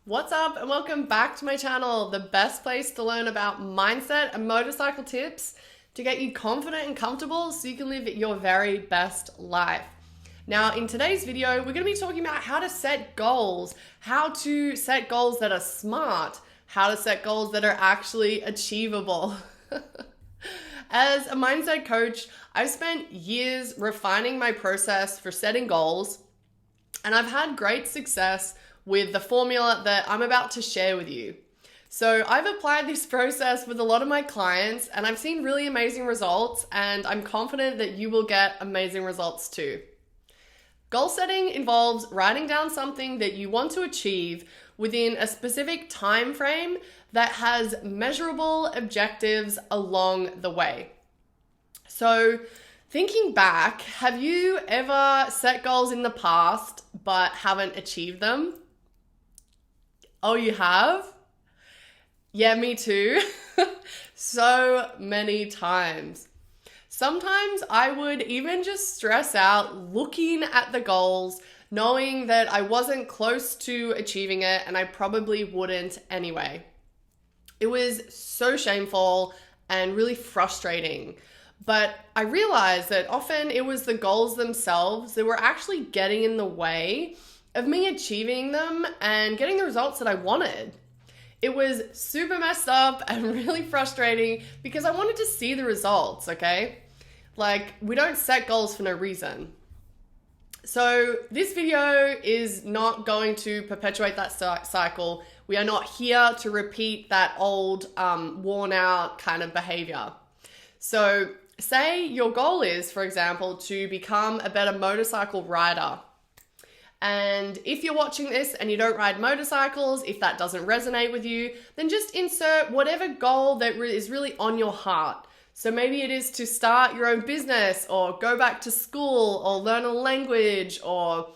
What's up and welcome back to my channel, the best place to learn about mindset and motorcycle tips to get you confident and comfortable so you can live your very best life. Now in today's video, we're going to be talking about how to set goals, how to set goals that are smart, how to set goals that are actually achievable. As a mindset coach, I've spent years refining my process for setting goals, and I've had great success with the formula that I'm about to share with you. So I've applied this process with a lot of my clients and I've seen really amazing results, and I'm confident that you will get amazing results too. Goal setting involves writing down something that you want to achieve within a specific time frame that has measurable objectives along the way. So thinking back, have you ever set goals in the past but haven't achieved them? Oh, you have? Yeah, me too. So many times. Sometimes I would even just stress out looking at the goals, knowing that I wasn't close to achieving it and I probably wouldn't anyway. It was so shameful and really frustrating. But I realized that often it was the goals themselves that were actually getting in the way of me achieving them and getting the results that I wanted. It was super messed up and really frustrating because I wanted to see the results, okay? Like, we don't set goals for no reason. So this video is not going to perpetuate that cycle. We are not here to repeat that old, worn out kind of behavior. So say your goal is, for example, to become a better motorcycle rider. And if you're watching this and you don't ride motorcycles, if that doesn't resonate with you, then just insert whatever goal that is really on your heart. So maybe it is to start your own business or go back to school or learn a language or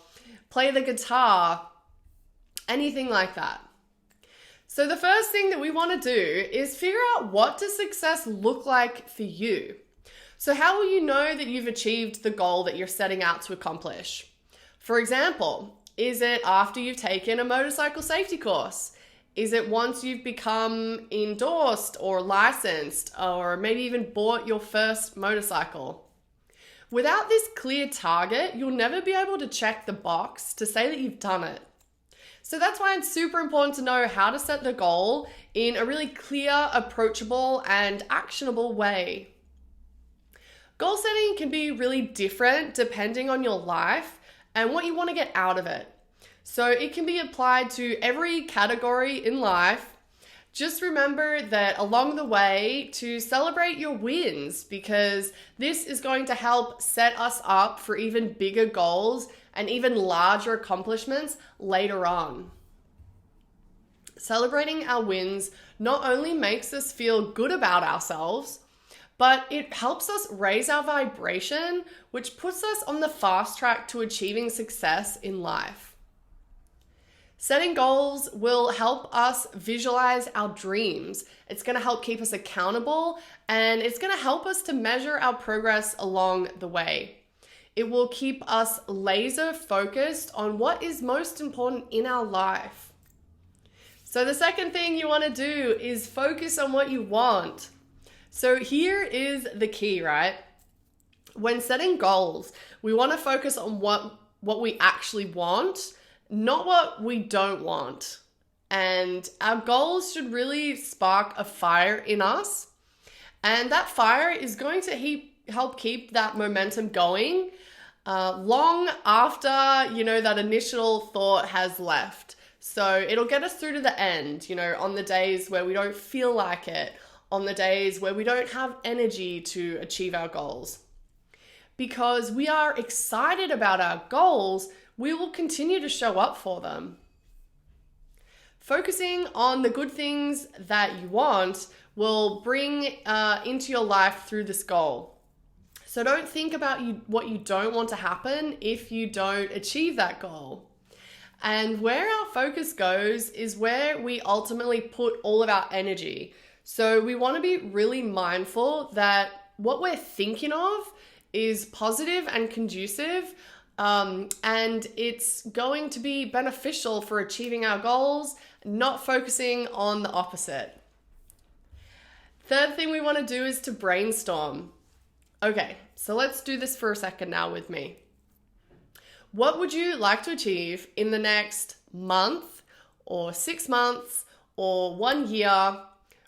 play the guitar, anything like that. So the first thing that we want to do is figure out, what does success look like for you? So how will you know that you've achieved the goal that you're setting out to accomplish? For example, is it after you've taken a motorcycle safety course? Is it once you've become endorsed or licensed, or maybe even bought your first motorcycle? Without this clear target, you'll never be able to check the box to say that you've done it. So that's why it's super important to know how to set the goal in a really clear, approachable, and actionable way. Goal setting can be really different depending on your life and what you want to get out of it. So it can be applied to every category in life. Just remember that along the way to celebrate your wins, because this is going to help set us up for even bigger goals and even larger accomplishments later on. Celebrating our wins not only makes us feel good about ourselves, but it helps us raise our vibration, which puts us on the fast track to achieving success in life. Setting goals will help us visualize our dreams. It's going to help keep us accountable, and it's going to help us to measure our progress along the way. It will keep us laser focused on what is most important in our life. So the second thing you want to do is focus on what you want. So here is the key, right? When setting goals, we want to focus on what we actually want, not what we don't want. And our goals should really spark a fire in us. And that fire is going to help keep that momentum going long after, that initial thought has left. So it'll get us through to the end, on the days where we don't feel like it, on the days where we don't have energy to achieve our goals. Because we are excited about our goals, we will continue to show up for them. Focusing on the good things that you want will bring into your life through this goal. So don't think about what you don't want to happen if you don't achieve that goal. And where our focus goes is where we ultimately put all of our energy. So we want to be really mindful that what we're thinking of is positive and conducive And it's going to be beneficial for achieving our goals, not focusing on the opposite. Third thing we want to do is to brainstorm. Okay, so let's do this for a second now with me. What would you like to achieve in the next month or 6 months or 1 year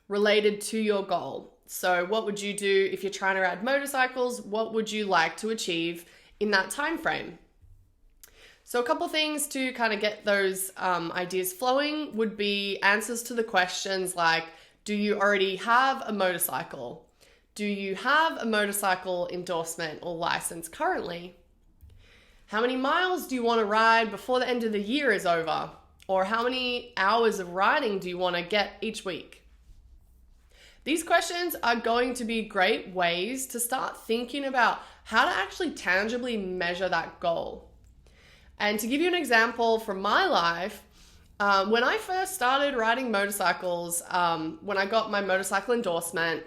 related to your goal? So what would you do if you're trying to ride motorcycles? What would you like to achieve in that time frame? So a couple things to kind of get those ideas flowing would be answers to the questions like, do you already have a motorcycle? Do you have a motorcycle endorsement or license currently? How many miles do you want to ride before the end of the year is over? Or how many hours of riding do you want to get each week? These questions are going to be great ways to start thinking about how to actually tangibly measure that goal. And to give you an example from my life, when I first started riding motorcycles, when I got my motorcycle endorsement,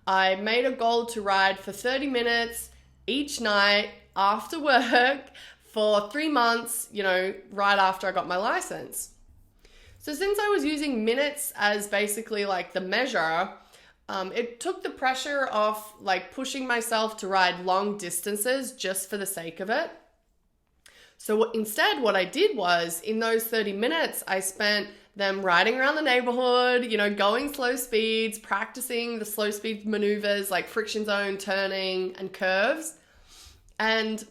I made a goal to ride for 30 minutes each night after work for 3 months, right after I got my license. So since I was using minutes as basically like the measure, it took the pressure off like pushing myself to ride long distances just for the sake of it. So instead, what I did was in those 30 minutes, I spent them riding around the neighborhood, going slow speeds, practicing the slow speed maneuvers like friction zone, turning, and curves. And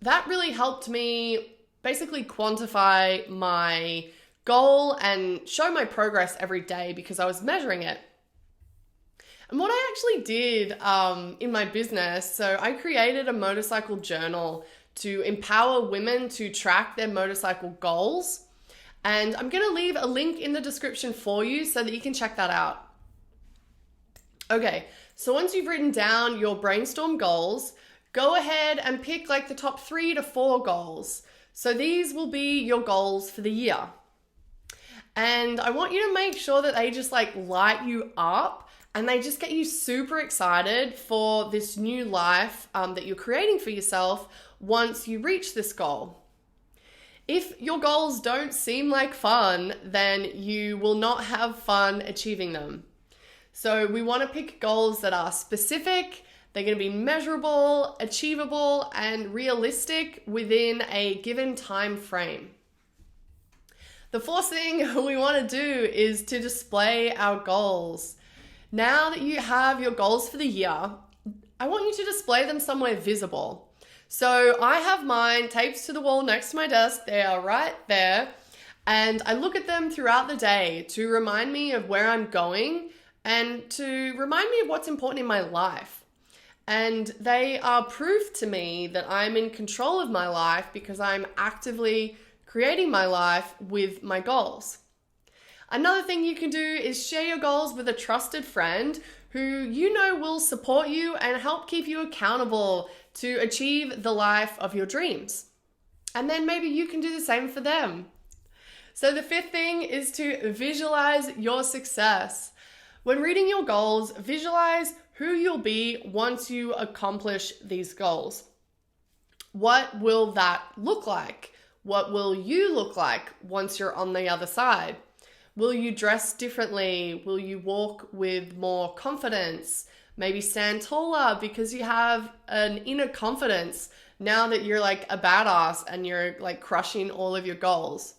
that really helped me basically quantify my goal and show my progress every day because I was measuring it. And what I actually did in my business, so I created a motorcycle journal to empower women to track their motorcycle goals. And I'm going to leave a link in the description for you so that you can check that out. Okay, so once you've written down your brainstorm goals, go ahead and pick like the top 3 to 4 goals. So these will be your goals for the year. And I want you to make sure that they just like light you up and they just get you super excited for this new life that you're creating for yourself once you reach this goal. If your goals don't seem like fun, then you will not have fun achieving them. So we want to pick goals that are specific, they're going to be measurable, achievable, and realistic within a given time frame. The fourth thing we want to do is to display our goals. Now that you have your goals for the year, I want you to display them somewhere visible. So I have mine taped to the wall next to my desk. They are right there. And I look at them throughout the day to remind me of where I'm going and to remind me of what's important in my life. And they are proof to me that I'm in control of my life because I'm actively creating my life with my goals. Another thing you can do is share your goals with a trusted friend who you know will support you and help keep you accountable to achieve the life of your dreams. And then maybe you can do the same for them. So the fifth thing is to visualize your success. When reading your goals, visualize who you'll be once you accomplish these goals. What will that look like? What will you look like once you're on the other side? Will you dress differently? Will you walk with more confidence? Maybe stand taller because you have an inner confidence now that you're like a badass and you're like crushing all of your goals.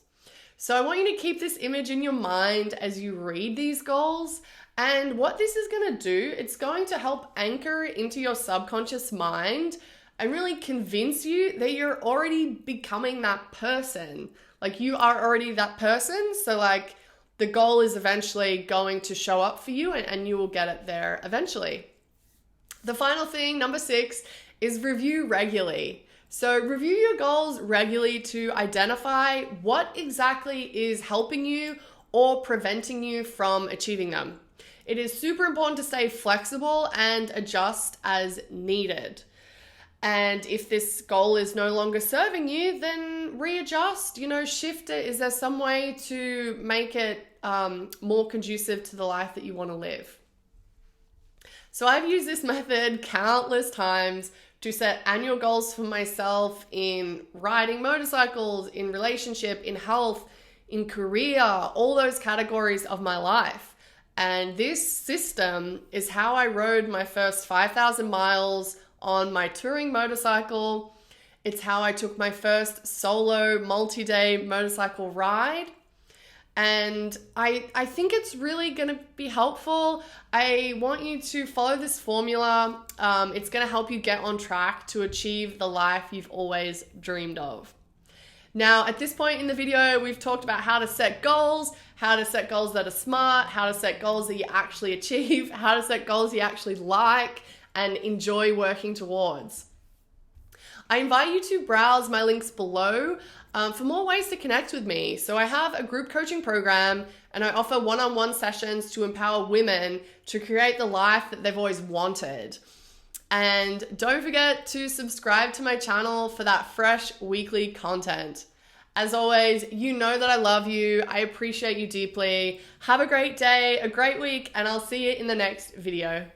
So I want you to keep this image in your mind as you read these goals. And what this is going to do, it's going to help anchor into your subconscious mind and really convince you that you're already becoming that person. Like you are already that person. So like the goal is eventually going to show up for you and you will get it there eventually. The final thing, number 6, is review regularly. So review your goals regularly to identify what exactly is helping you or preventing you from achieving them. It is super important to stay flexible and adjust as needed. And if this goal is no longer serving you, then readjust, shift it. Is there some way to make it more conducive to the life that you want to live? So I've used this method countless times to set annual goals for myself in riding motorcycles, in relationship, in health, in career, all those categories of my life. And this system is how I rode my first 5,000 miles on my touring motorcycle. It's how I took my first solo multi-day motorcycle ride. And I think it's really going to be helpful. I want you to follow this formula. It's going to help you get on track to achieve the life you've always dreamed of. Now, at this point in the video, we've talked about how to set goals that are smart, how to set goals that you actually achieve, how to set goals you actually like and enjoy working towards. I invite you to browse my links below for more ways to connect with me. So I have a group coaching program and I offer one-on-one sessions to empower women to create the life that they've always wanted. And don't forget to subscribe to my channel for that fresh weekly content. As always, you know that I love you. I appreciate you deeply. Have a great day, a great week, and I'll see you in the next video.